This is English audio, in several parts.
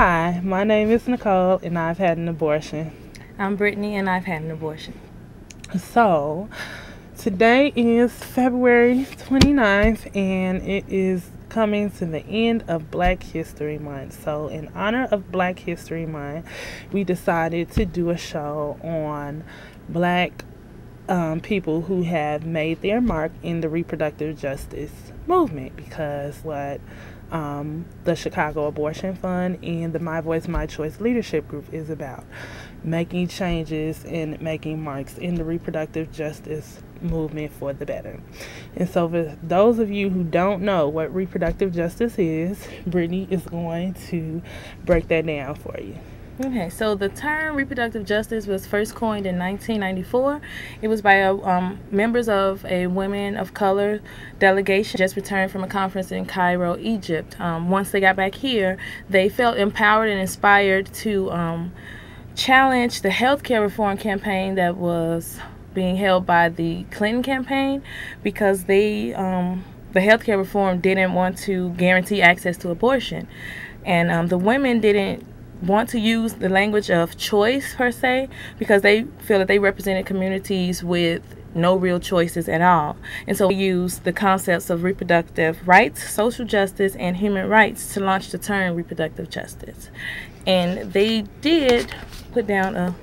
Hi, my name is Nicole and I've had an abortion. I'm Brittany and I've had an abortion. So, today is February 29th and it is coming to the end of Black History Month. So, in honor of Black History Month, we decided to do a show on Black people who have made their mark in the reproductive justice movement, because what the Chicago Abortion Fund and the My Voice, My Choice Leadership Group is about: making changes and making marks in the reproductive justice movement for the better. And so for those of you who don't know what reproductive justice is, Brittany is going to break that down for you. Okay, so the term reproductive justice was first coined in 1994. It was by members of a women of color delegation just returned from a conference in Cairo, Egypt. Once they got back here, they felt empowered and inspired to challenge the healthcare reform campaign that was being held by the Clinton campaign, because the healthcare reform didn't want to guarantee access to abortion, and the women didn't want to use the language of choice per se, because they feel that they represented communities with no real choices at all. And so we used the concepts of reproductive rights, social justice, and human rights to launch the term reproductive justice. And they did put down a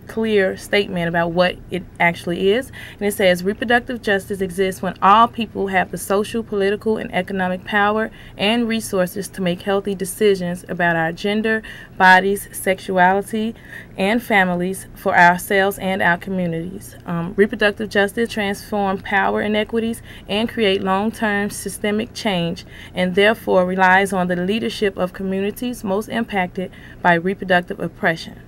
clear statement about what it actually is, and it says reproductive justice exists when all people have the social, political, and economic power and resources to make healthy decisions about our gender, bodies, sexuality, and families for ourselves and our communities. Reproductive justice transforms power inequities and create long-term systemic change, and therefore relies on the leadership of communities most impacted by reproductive oppression.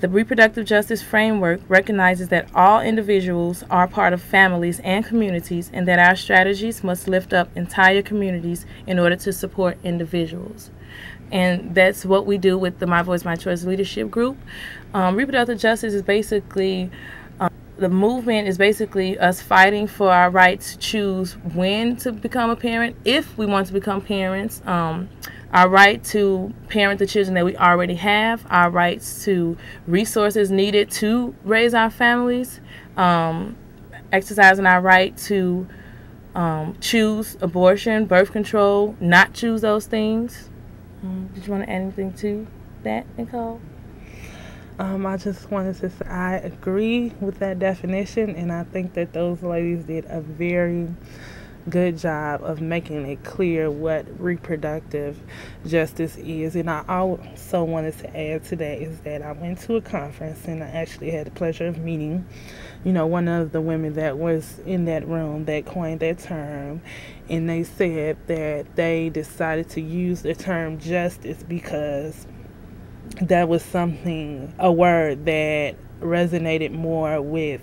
The reproductive justice framework recognizes that all individuals are part of families and communities, and that our strategies must lift up entire communities in order to support individuals. And that's what we do with the My Voice, My Choice Leadership Group. Reproductive justice is basically, the movement is basically us fighting for our right to choose when to become a parent, if we want to become parents, our right to parent the children that we already have, our rights to resources needed to raise our families, exercising our right to choose abortion, birth control, not choose those things. Did you want to add anything to that, Nicole? I just wanted to say I agree with that definition, and I think that those ladies did a very good job of making it clear what reproductive justice is. And I also wanted to add to that is that I went to a conference and I actually had the pleasure of meeting, one of the women that was in that room that coined that term, and they said that they decided to use the term justice because that was a word that resonated more with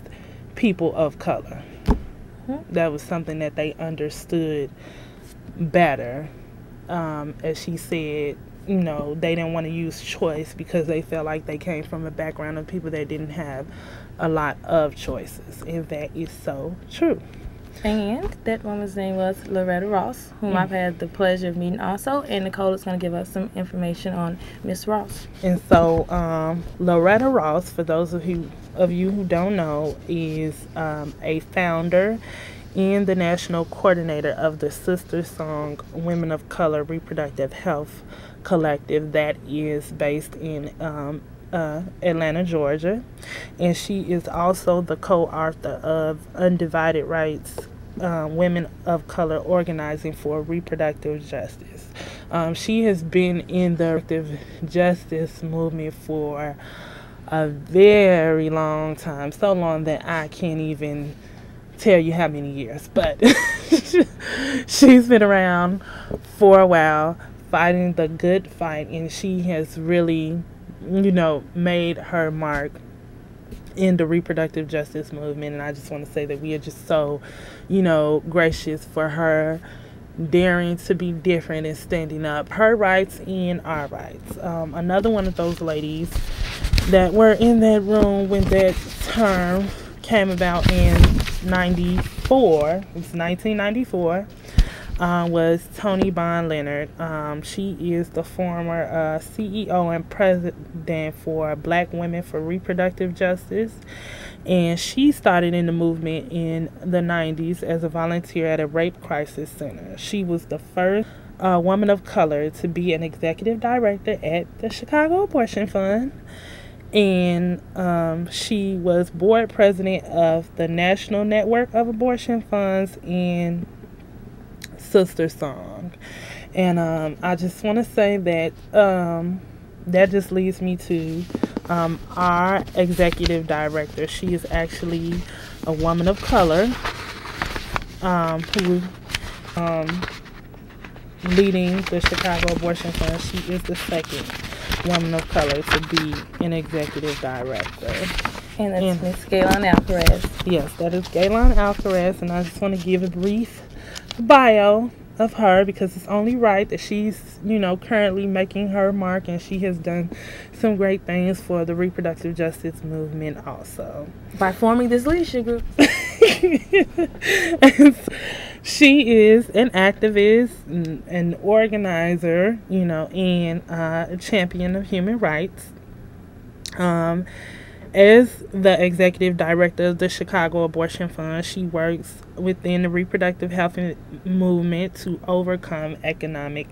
people of color. That was something that they understood better. As she said, they didn't want to use choice because they felt like they came from a background of people that didn't have a lot of choices. And that is so true. And that woman's name was Loretta Ross, whom I've had the pleasure of meeting also. And Nicole is going to give us some information on Miss Ross. And so Loretta Ross, for those of you who don't know, is a founder and the national coordinator of the Sister Song Women of Color Reproductive Health Collective that is based in Atlanta, Georgia. And she is also the co-author of Undivided Rights, Women of Color Organizing for Reproductive Justice. She has been in the reproductive justice movement for a very long time, so long that I can't even tell you how many years, but she's been around for a while fighting the good fight, and she has really made her mark in the reproductive justice movement. And I just want to say that we are just so gracious for her daring to be different and standing up her rights and our rights. Another one of those ladies that were in that room when that term came about in 94, it's 1994, was Toni Bond Leonard. She is the former CEO and president for Black Women for Reproductive Justice. And she started in the movement in the 90s as a volunteer at a rape crisis center. She was the first woman of color to be an executive director at the Chicago Abortion Fund. And she was board president of the National Network of Abortion Funds and Sister Song. And I just want to say that that just leads me to our executive director. She is actually a woman of color who leading the Chicago Abortion Fund. She is the second woman of color to be an executive director. And that's Miss Gaylon Alcaraz. Yes, that is Gaylon Alcaraz, and I just want to give a brief bio of her because it's only right that she's, currently making her mark, and she has done some great things for the reproductive justice movement also. By forming this leadership group. She is an activist, an organizer, and a champion of human rights. As the executive director of the Chicago Abortion Fund, she works within the reproductive health movement to overcome economic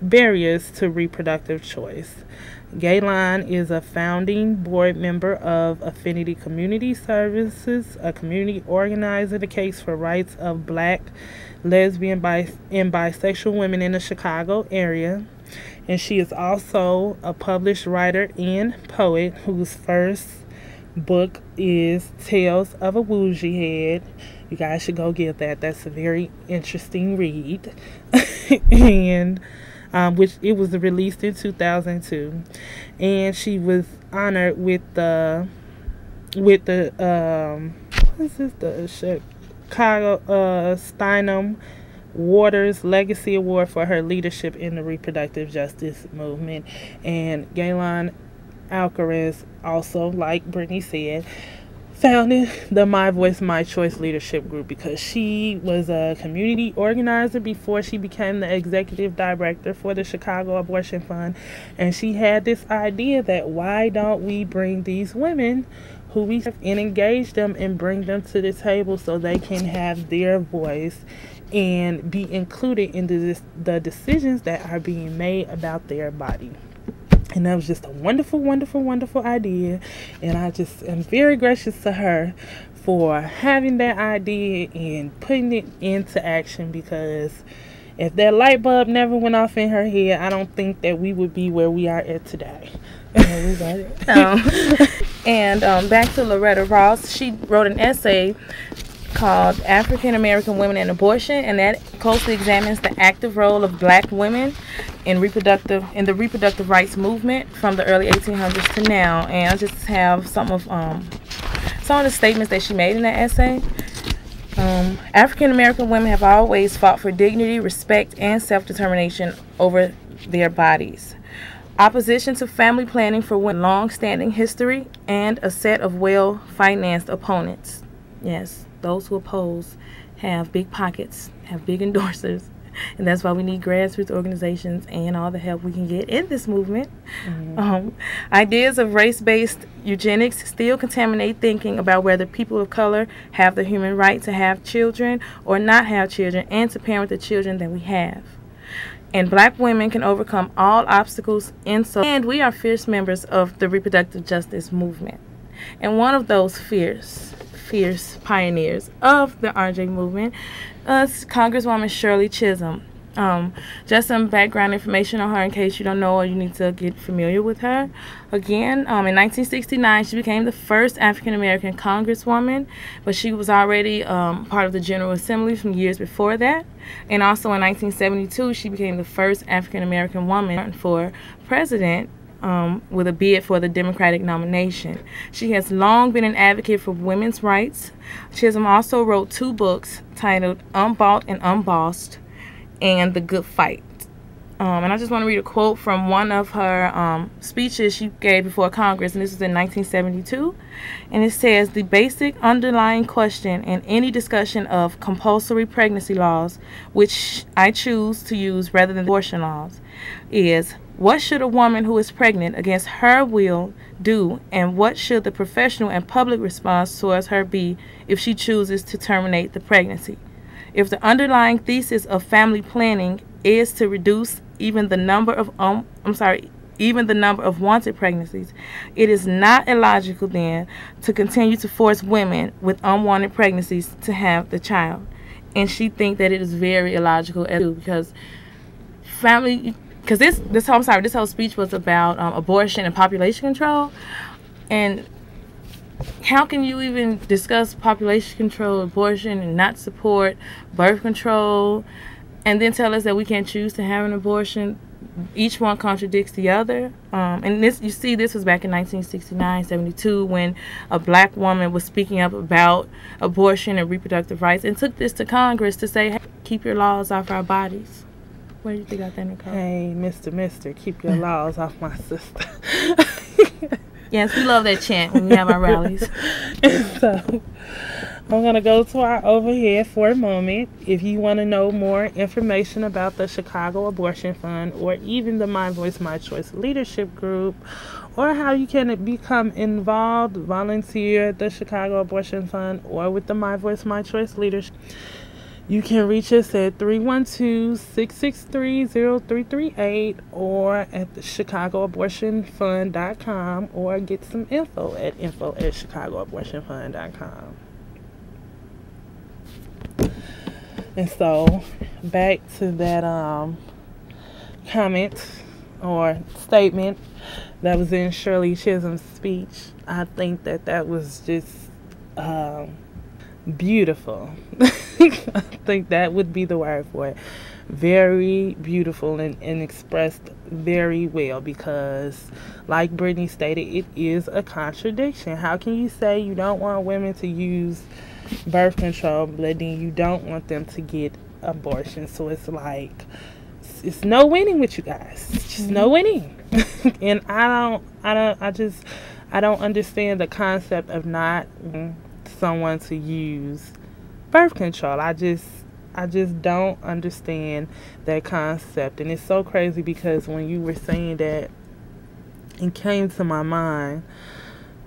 barriers to reproductive choice. Gaylon is a founding board member of Affinity Community Services, a community organizer the case for rights of Black, lesbian, and bisexual women in the Chicago area. And she is also a published writer and poet whose first book is Tales of a Woozy Head. You guys should go get that. That's a very interesting read. And which it was released in 2002. And she was honored with the Chicago Steinem Waters Legacy Award for her leadership in the reproductive justice movement. And Gaylon Alcaraz also, like Brittany said, founded the My Voice, My Choice leadership group because she was a community organizer before she became the executive director for the Chicago Abortion Fund. And she had this idea that why don't we bring these women who we have and engage them and bring them to the table so they can have their voice and be included in the decisions that are being made about their body. And that was just a wonderful, wonderful, wonderful idea. And I just am very gracious to her for having that idea and putting it into action, because if that light bulb never went off in her head, I don't think that we would be where we are at today. Yeah, we got it. And back to Loretta Ross, she wrote an essay called African American Women and Abortion, and that closely examines the active role of Black women in the reproductive rights movement from the early 1800s to now. And I just have some of the statements that she made in that essay. African American women have always fought for dignity, respect, and self-determination over their bodies. Opposition to family planning for women, long-standing history, and a set of well-financed opponents. Yes, those who oppose have big pockets, have big endorsers, and that's why we need grassroots organizations and all the help we can get in this movement. Mm-hmm. Ideas of race-based eugenics still contaminate thinking about whether people of color have the human right to have children or not have children and to parent the children that we have. And Black women can overcome all obstacles and we are fierce members of the reproductive justice movement. And one of those fierce pioneers of the RJ movement is Congresswoman Shirley Chisholm. Just some background information on her in case you don't know or you need to get familiar with her. Again, in 1969, she became the first African-American Congresswoman, but she was already part of the General Assembly from years before that. And also in 1972, she became the first African-American woman for president with a bid for the Democratic nomination. She has long been an advocate for women's rights. Chisholm also wrote 2 books titled Unbought and Unbossed and The Good Fight. And I just want to read a quote from one of her speeches she gave before Congress, and this was in 1972. And it says, "The basic underlying question in any discussion of compulsory pregnancy laws, which I choose to use rather than abortion laws, is what should a woman who is pregnant against her will do, and what should the professional and public response towards her be if she chooses to terminate the pregnancy? If the underlying thesis of family planning is to reduce even the number of wanted pregnancies, it is not illogical then to continue to force women with unwanted pregnancies to have the child." And she thinks that it is very illogical because this whole speech was about abortion and population control. And how can you even discuss population control, abortion, and not support birth control, and then tell us that we can't choose to have an abortion? Each one contradicts the other. And this was back in 1969, 72, when a black woman was speaking up about abortion and reproductive rights and took this to Congress to say, hey, keep your laws off our bodies. What do you think about that, Nicole? Hey, Mister, keep your laws off my sister. Yes, we love that chant when we have our rallies. So, I'm going to go to our overhead for a moment. If you want to know more information about the Chicago Abortion Fund, or even the My Voice, My Choice Leadership Group, or how you can become involved, volunteer at the Chicago Abortion Fund, or with the My Voice, My Choice Leadership, you can reach us at 312-663-0338 or at the ChicagoAbortionFund.com, or get some info at ChicagoAbortionFund.com. And so, back to that comment or statement that was in Shirley Chisholm's speech. I think that was just beautiful. I think that would be the word for it. Very beautiful and expressed very well, because like Brittany stated, it is a contradiction. How can you say you don't want women to use birth control, but then you don't want them to get abortion? So it's like, it's no winning with you guys. It's just no winning. And I don't understand the concept of not wanting someone to use birth control. I just don't understand that concept. And it's so crazy, because when you were saying that, it came to my mind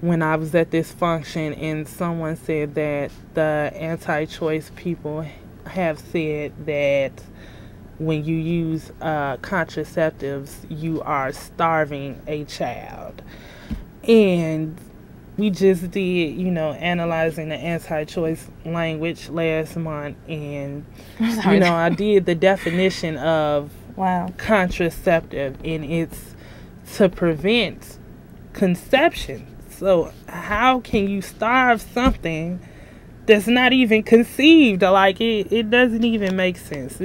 when I was at this function and someone said that the anti-choice people have said that when you use contraceptives, you are starving a child. And we just did, analyzing the anti-choice language last month, and I did the definition of contraceptive, and it's to prevent conception. So how can you starve something that's not even conceived? Like, it doesn't even make sense.